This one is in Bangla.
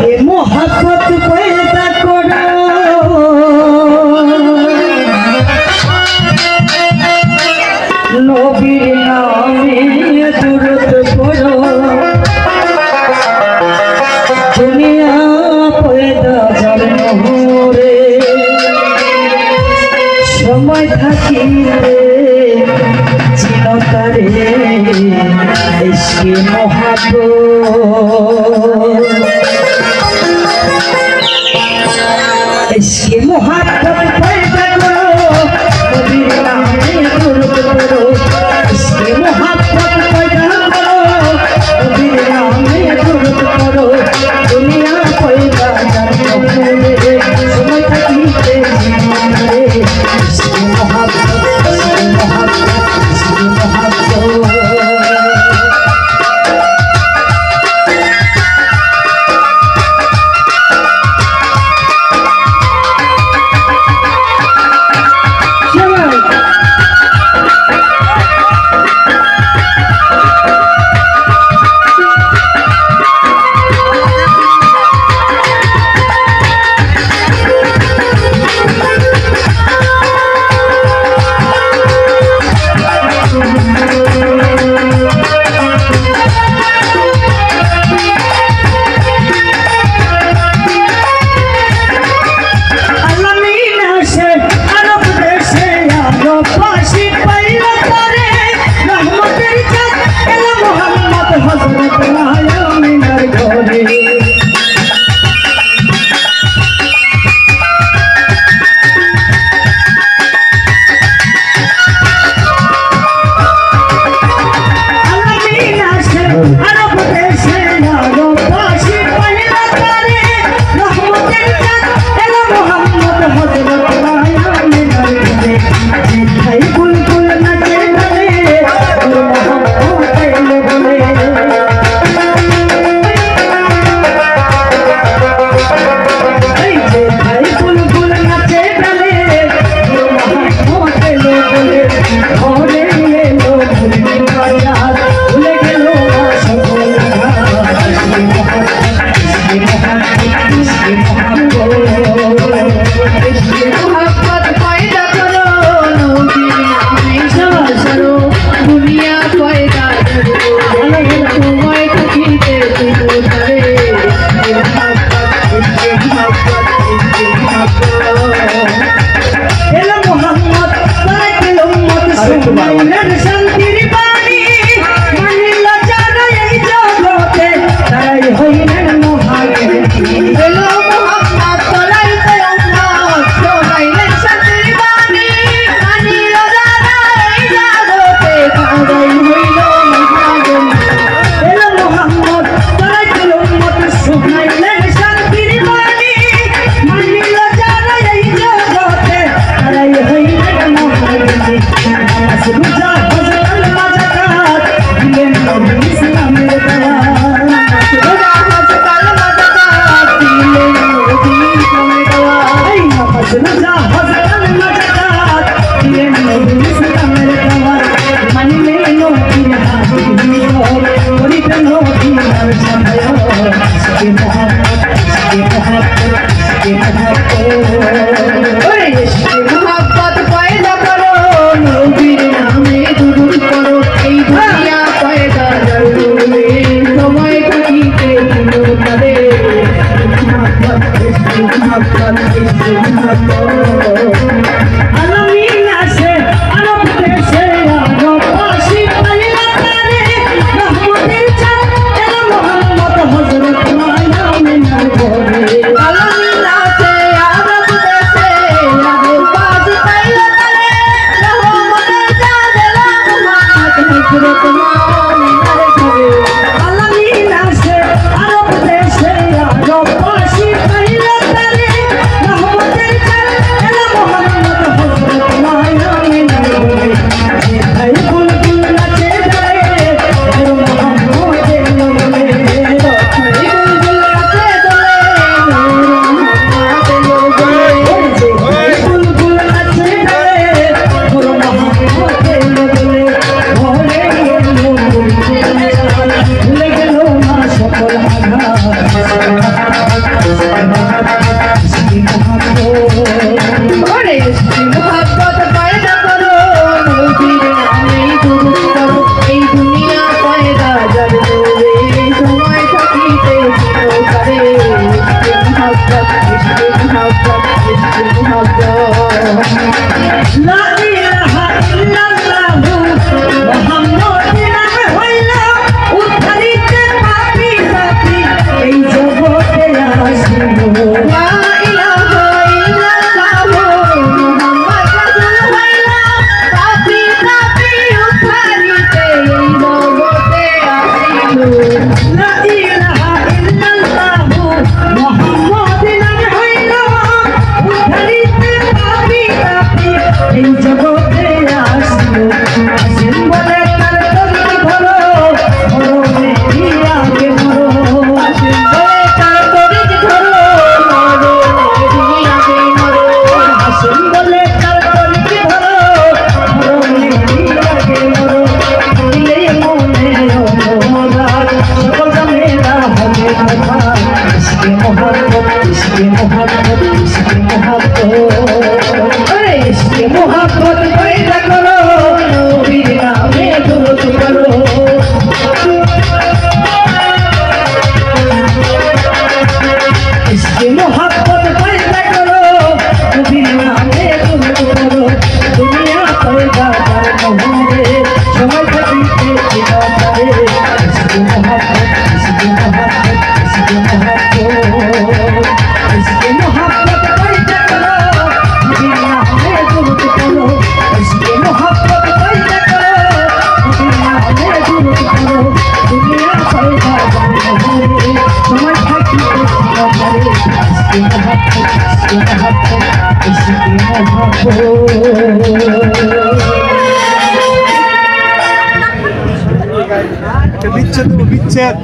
मोहब्बत पैदा करो नबीर नामे दुरूद पढ़ो दुनिया पैदा जन्मरे समय থাকিলে চিনতারে ইশকে মোহাব্বত इश्क़ मोहब्बत पैदा करो नबीर नामे दुरूद पढ़ो इश्क़ मोहब्बत पैदा करो नबीर नामे दुरूद पढ़ो दुनिया पैदा जन्मरे समय থাকিলে চিনতারে इश्क़ मोहब्बत লা ইলাহা ইল্লাল্লাহু মুহাম্মাদুর রাসূলুল্লাহ উদ্ধারিতে পাপী জাতি এই জগতে আসিল লা ইলাহা ইল্লাল্লাহু মুহাম্মাদুর রাসূলুল্লাহ পাপী জাতি উদ্ধারিতে এই জগতে আসিল লা ইলাহা ইল্লাল্লাহু মুহাম্মাদুর রাসূলুল্লাহ উদ্ধারিতে পাপী জাতি এই জগতে আসিল আসিল বলে তার তরি ধরো ধরো মেরিয়াকে ধরো আসিল বলে তার তরি ধরো ধরো মেরিয়াকে ধরো আসিল বলে তার তরি ধরো ধরো মেরিয়াকে ধরো দিলে মনে অনুরাগ সকল জামেলা হবে কথা ইসকে মোহাব্বত ইসকে মোহাব্বত ইসকে মোহাব্বত ইসকে মোহাব্বত পয়দা করো নবীর নামে দুরূদ করো ইসকে মোহাব্বত পয়দা করো নবীর নামে দুরূদ করো দুনিয়া পয়দা কর মোহাম্মদে সময় থাকিতে ঠিকাদারে ইসকে মোহাব্বত ইসকে মোহাব্বত ইসকে মোহাব্বত ইসকে মোহাব্বত পয়দা করো নবীর নামে দুরূদ করো ইসকে মোহাব্বত পয়দা করো নবীর নামে দুরূদ করো দুনিয়া পয়দা কর মোহাম্মদে সময় থাকিতে ঠিকাদারে ইসকে মোহাব্বত ইসকে মোহাব্বত ইসকে মোহাব্বত বিচ্ছেদ